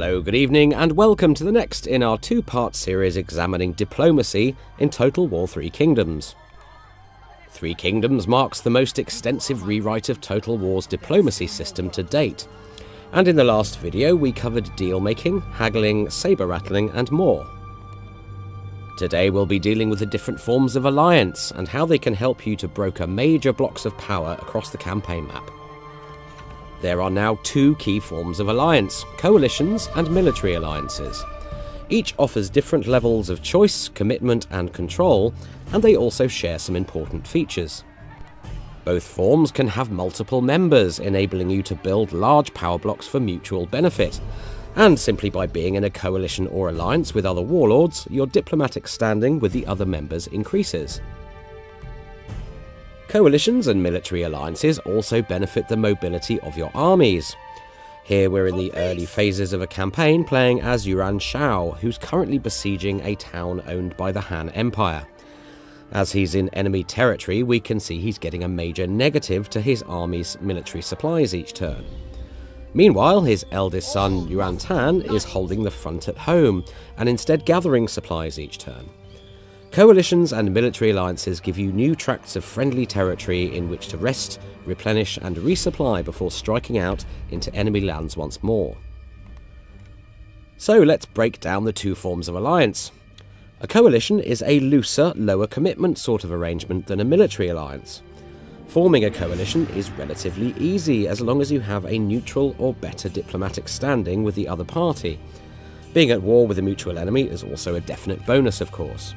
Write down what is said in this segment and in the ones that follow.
Hello, good evening, and welcome to the next in our two-part series examining diplomacy in Total War Three Kingdoms. Three Kingdoms marks the most extensive rewrite of Total War's diplomacy system to date, and in the last video we covered deal-making, haggling, saber-rattling and more. Today we'll be dealing with the different forms of alliance and how they can help you to broker major blocks of power across the campaign map. There are now two key forms of alliance, coalitions and military alliances. Each offers different levels of choice, commitment and control, and they also share some important features. Both forms can have multiple members, enabling you to build large power blocks for mutual benefit. And simply by being in a coalition or alliance with other warlords, your diplomatic standing with the other members increases. Coalitions and military alliances also benefit the mobility of your armies. Here we're in the early phases of a campaign playing as Yuan Shao, who's currently besieging a town owned by the Han Empire. As he's in enemy territory, we can see he's getting a major negative to his army's military supplies each turn. Meanwhile, his eldest son Yuan Tan is holding the front at home, and instead gathering supplies each turn. Coalitions and military alliances give you new tracts of friendly territory in which to rest, replenish and resupply before striking out into enemy lands once more. So let's break down the two forms of alliance. A coalition is a looser, lower commitment sort of arrangement than a military alliance. Forming a coalition is relatively easy as long as you have a neutral or better diplomatic standing with the other party. Being at war with a mutual enemy is also a definite bonus, of course.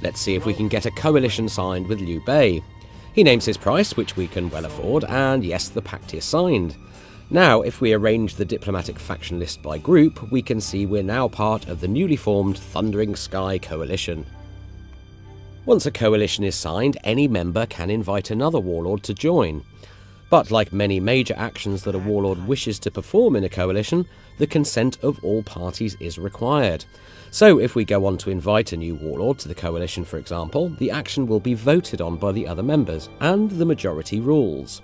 Let's see if we can get a coalition signed with Liu Bei. He names his price, which we can well afford, and yes, the pact is signed. Now, if we arrange the diplomatic faction list by group, we can see we're now part of the newly formed Thundering Sky Coalition. Once a coalition is signed, any member can invite another warlord to join. But like many major actions that a warlord wishes to perform in a coalition, the consent of all parties is required. So if we go on to invite a new warlord to the coalition, for example, the action will be voted on by the other members, and the majority rules.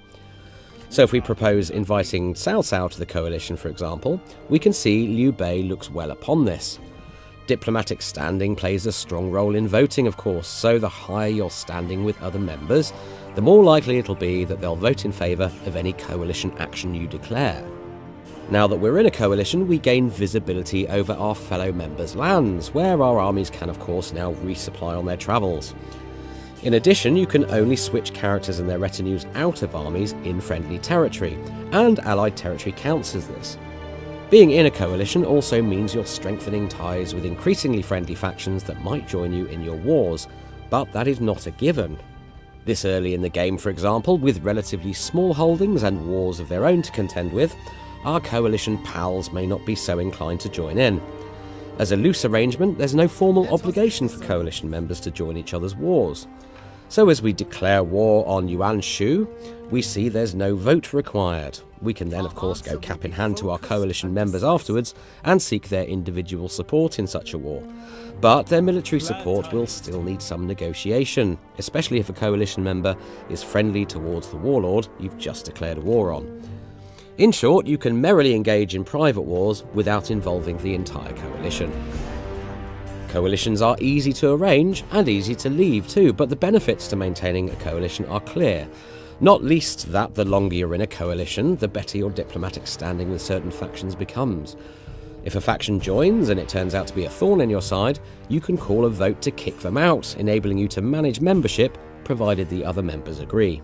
So if we propose inviting Cao Cao to the coalition, for example, we can see Liu Bei looks well upon this. Diplomatic standing plays a strong role in voting, of course, so the higher your standing with other members, the more likely it'll be that they'll vote in favour of any coalition action you declare. Now that we're in a coalition, we gain visibility over our fellow members' lands, where our armies can of course now resupply on their travels. In addition, you can only switch characters and their retinues out of armies in friendly territory, and allied territory counts as this. Being in a coalition also means you're strengthening ties with increasingly friendly factions that might join you in your wars, but that is not a given. This early in the game, for example, with relatively small holdings and wars of their own to contend with, our coalition pals may not be so inclined to join in. As a loose arrangement, there's no formal obligation for coalition members to join each other's wars. So as we declare war on Yuan Shu, we see there's no vote required. We can then of course go cap in hand to our coalition members afterwards and seek their individual support in such a war. But their military support will still need some negotiation, especially if a coalition member is friendly towards the warlord you've just declared a war on. In short, you can merrily engage in private wars without involving the entire coalition. Coalitions are easy to arrange and easy to leave too, but the benefits to maintaining a coalition are clear. Not least that the longer you're in a coalition, the better your diplomatic standing with certain factions becomes. If a faction joins and it turns out to be a thorn in your side, you can call a vote to kick them out, enabling you to manage membership, provided the other members agree.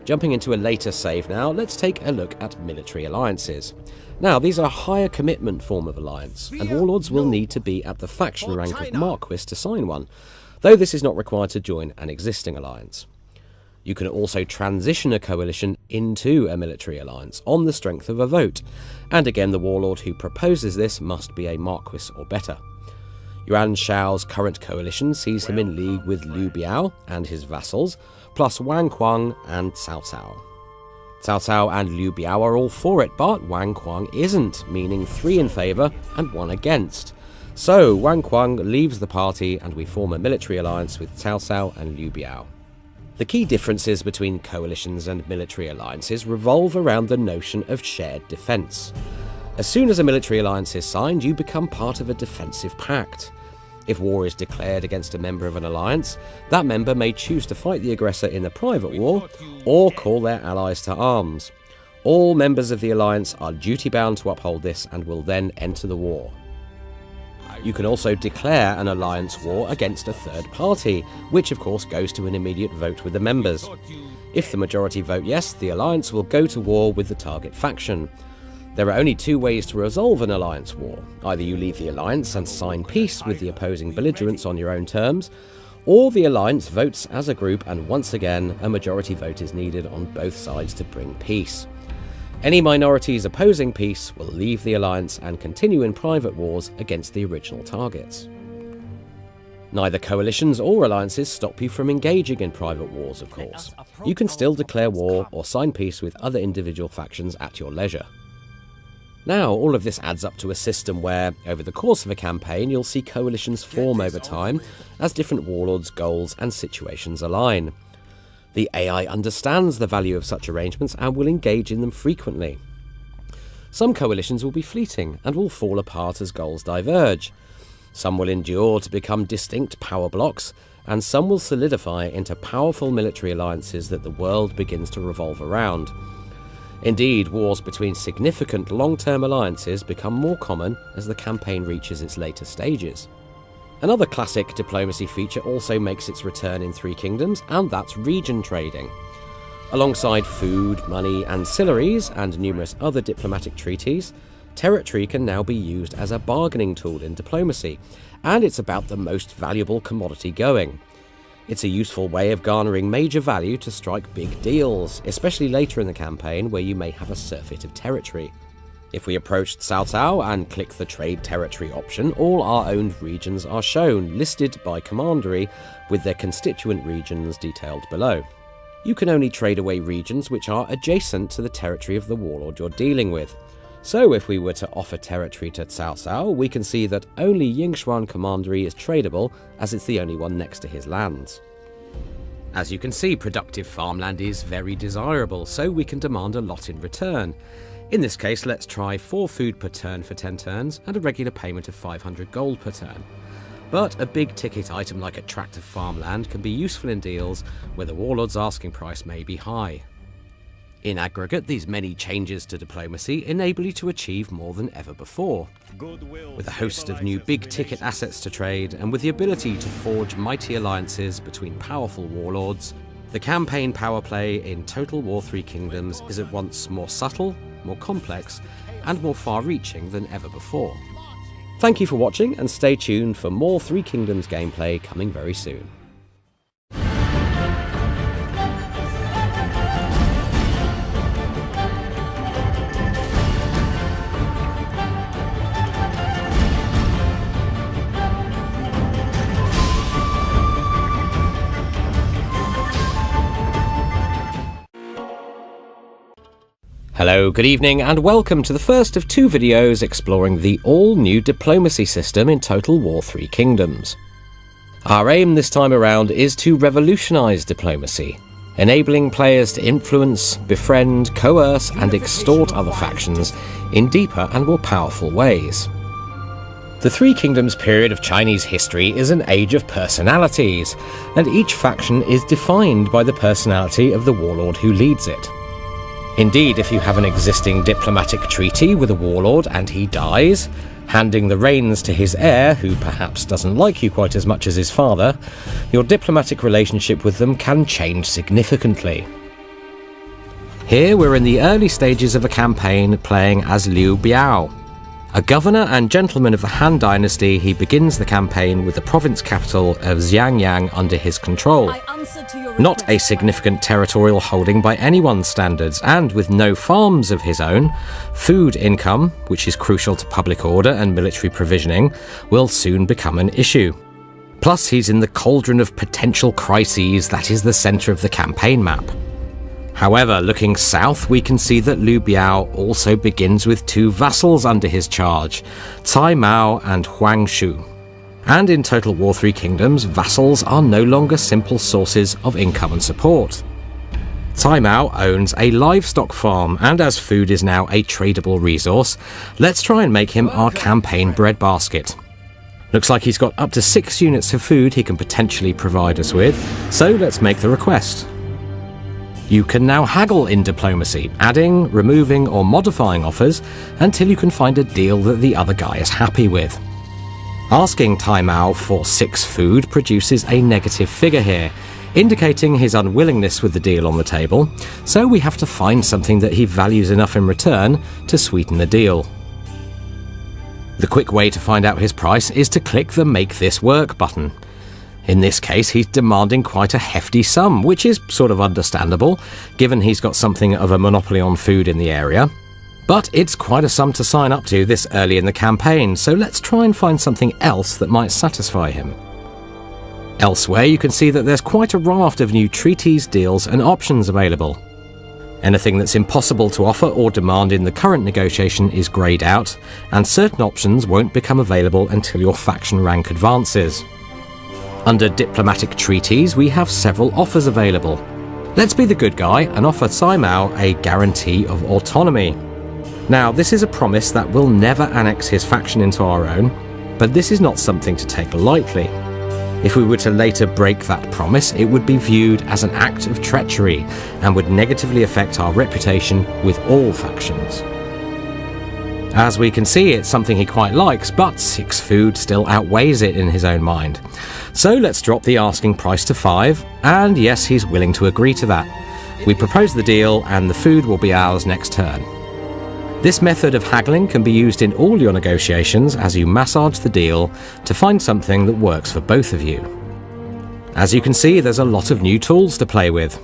Jumping into a later save now, let's take a look at military alliances. Now, these are a higher commitment form of alliance, and warlords will need to be at the faction rank of Marquis to sign one, though this is not required to join an existing alliance. You can also transition a coalition into a military alliance on the strength of a vote, and again the warlord who proposes this must be a Marquis or better. Yuan Shao's current coalition sees him in league with Liu Biao and his vassals, plus Wang Kuang and Cao Cao. Cao Cao and Liu Biao are all for it, but Wang Kuang isn't, meaning 3 in favour and 1 against. So Wang Kuang leaves the party and we form a military alliance with Cao Cao and Liu Biao. The key differences between coalitions and military alliances revolve around the notion of shared defence. As soon as a military alliance is signed, you become part of a defensive pact. If war is declared against a member of an alliance, that member may choose to fight the aggressor in a private war or call their allies to arms. All members of the alliance are duty-bound to uphold this and will then enter the war. You can also declare an alliance war against a third party, which of course goes to an immediate vote with the members. If the majority vote yes, the alliance will go to war with the target faction. There are only two ways to resolve an alliance war. Either you leave the alliance and sign peace with the opposing belligerents on your own terms, or the alliance votes as a group and once again a majority vote is needed on both sides to bring peace. Any minorities opposing peace will leave the alliance and continue in private wars against the original targets. Neither coalitions or alliances stop you from engaging in private wars, of course. You can still declare war or sign peace with other individual factions at your leisure. Now, all of this adds up to a system where, over the course of a campaign, you'll see coalitions form over time as different warlords' goals and situations align. The AI understands the value of such arrangements and will engage in them frequently. Some coalitions will be fleeting and will fall apart as goals diverge. Some will endure to become distinct power blocks, and some will solidify into powerful military alliances that the world begins to revolve around. Indeed, wars between significant long-term alliances become more common as the campaign reaches its later stages. Another classic diplomacy feature also makes its return in Three Kingdoms, and that's region trading. Alongside food, money, ancillaries, and numerous other diplomatic treaties, territory can now be used as a bargaining tool in diplomacy, and it's about the most valuable commodity going. It's a useful way of garnering major value to strike big deals, especially later in the campaign where you may have a surfeit of territory. If we approach TTOTAL and click the Trade Territory option, all our owned regions are shown, listed by commandery, with their constituent regions detailed below. You can only trade away regions which are adjacent to the territory of the warlord you're dealing with. So if we were to offer territory to Cao Cao, we can see that only Yingshuan Commandery is tradable, as it's the only one next to his lands. As you can see, productive farmland is very desirable, so we can demand a lot in return. In this case, let's try 4 food per turn for 10 turns, and a regular payment of 500 gold per turn. But a big ticket item like a tract of farmland can be useful in deals where the warlord's asking price may be high. In aggregate, these many changes to diplomacy enable you to achieve more than ever before. With a host of new big-ticket assets to trade, and with the ability to forge mighty alliances between powerful warlords, the campaign power play in Total War Three Kingdoms is at once more subtle, more complex, and more far-reaching than ever before. Thank you for watching, and stay tuned for more Three Kingdoms gameplay coming very soon. Hello, good evening, and welcome to the first of 2 videos exploring the all-new diplomacy system in Total War Three Kingdoms. Our aim this time around is to revolutionise diplomacy, enabling players to influence, befriend, coerce and extort other factions in deeper and more powerful ways. The Three Kingdoms period of Chinese history is an age of personalities, and each faction is defined by the personality of the warlord who leads it. Indeed, if you have an existing diplomatic treaty with a warlord and he dies, handing the reins to his heir, who perhaps doesn't like you quite as much as his father, your diplomatic relationship with them can change significantly. Here we're in the early stages of a campaign playing as Liu Biao. A governor and gentleman of the Han Dynasty, he begins the campaign with the province capital of Xiangyang under his control. Not a significant territorial holding by anyone's standards, and with no farms of his own, food income, which is crucial to public order and military provisioning, will soon become an issue. Plus, he's in the cauldron of potential crises that is the centre of the campaign map. However, looking south, we can see that Liu Biao also begins with 2 vassals under his charge, Cai Mao and Huang Shu. And in Total War Three Kingdoms, vassals are no longer simple sources of income and support. Tai Mao owns a livestock farm, and as food is now a tradable resource, let's try and make him our campaign breadbasket. Looks like he's got up to 6 units of food he can potentially provide us with, so let's make the request. You can now haggle in diplomacy, adding, removing or modifying offers until you can find a deal that the other guy is happy with. Asking Tai Mao for 6 food produces a negative figure here, indicating his unwillingness with the deal on the table, so we have to find something that he values enough in return to sweeten the deal. The quick way to find out his price is to click the Make This Work button. In this case, he's demanding quite a hefty sum, which is sort of understandable, given he's got something of a monopoly on food in the area. But it's quite a sum to sign up to this early in the campaign, so let's try and find something else that might satisfy him. Elsewhere, you can see that there's quite a raft of new treaties, deals and options available. Anything that's impossible to offer or demand in the current negotiation is greyed out, and certain options won't become available until your faction rank advances. Under diplomatic treaties, we have several offers available. Let's be the good guy and offer Tai Mao a guarantee of autonomy. Now, this is a promise that we'll never annex his faction into our own, but this is not something to take lightly. If we were to later break that promise, it would be viewed as an act of treachery and would negatively affect our reputation with all factions. As we can see, it's something he quite likes, but 6 food still outweighs it in his own mind. So let's drop the asking price to 5, and yes, he's willing to agree to that. We propose the deal and the food will be ours next turn. This method of haggling can be used in all your negotiations as you massage the deal to find something that works for both of you. As you can see, there's a lot of new tools to play with.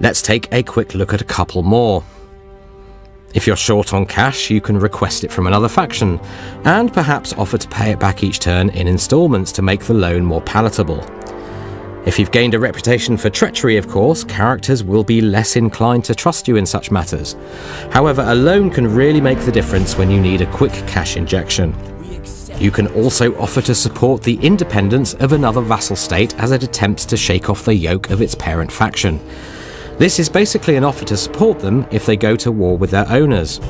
Let's take a quick look at a couple more. If you're short on cash, you can request it from another faction, and perhaps offer to pay it back each turn in installments to make the loan more palatable. If you've gained a reputation for treachery, of course, characters will be less inclined to trust you in such matters. However, a loan can really make the difference when you need a quick cash injection. You can also offer to support the independence of another vassal state as it attempts to shake off the yoke of its parent faction. This is basically an offer to support them if they go to war with their owners.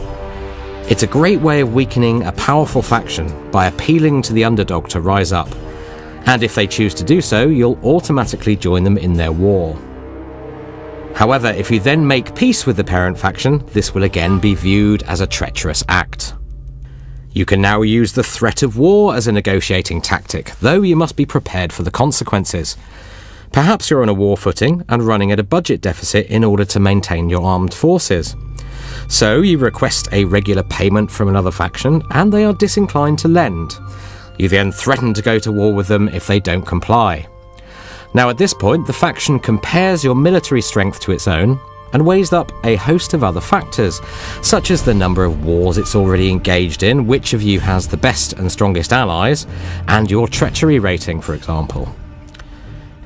It's a great way of weakening a powerful faction by appealing to the underdog to rise up. And if they choose to do so, you'll automatically join them in their war. However, if you then make peace with the parent faction, this will again be viewed as a treacherous act. You can now use the threat of war as a negotiating tactic, though you must be prepared for the consequences. Perhaps you're on a war footing and running at a budget deficit in order to maintain your armed forces. So you request a regular payment from another faction, and they are disinclined to lend. You then threaten to go to war with them if they don't comply. Now at this point, the faction compares your military strength to its own and weighs up a host of other factors, such as the number of wars it's already engaged in, which of you has the best and strongest allies, and your treachery rating, for example.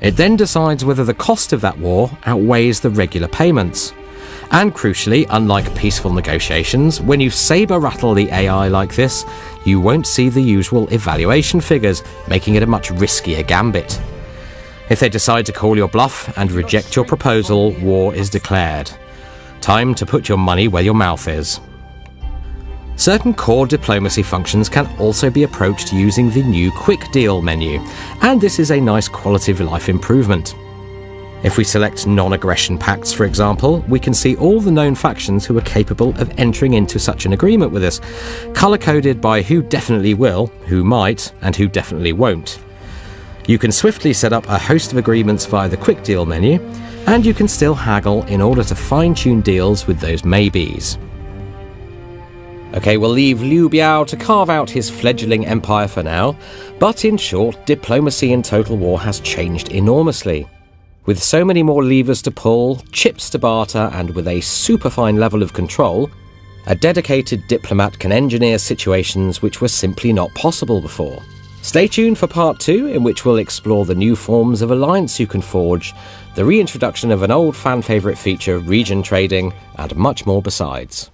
It then decides whether the cost of that war outweighs the regular payments. And crucially, unlike peaceful negotiations, when you saber-rattle the AI like this, you won't see the usual evaluation figures, making it a much riskier gambit. If they decide to call your bluff and reject your proposal, war is declared. Time to put your money where your mouth is. Certain core diplomacy functions can also be approached using the new Quick Deal menu, and this is a nice quality of life improvement. If we select non-aggression pacts, for example, we can see all the known factions who are capable of entering into such an agreement with us, colour-coded by who definitely will, who might, and who definitely won't. You can swiftly set up a host of agreements via the Quick Deal menu, and you can still haggle in order to fine-tune deals with those maybes. Okay, we'll leave Liu Biao to carve out his fledgling empire for now, but in short, diplomacy in Total War has changed enormously. With so many more levers to pull, chips to barter, and with a superfine level of control, a dedicated diplomat can engineer situations which were simply not possible before. Stay tuned for part 2, in which we'll explore the new forms of alliance you can forge, the reintroduction of an old fan favourite feature, region trading, and much more besides.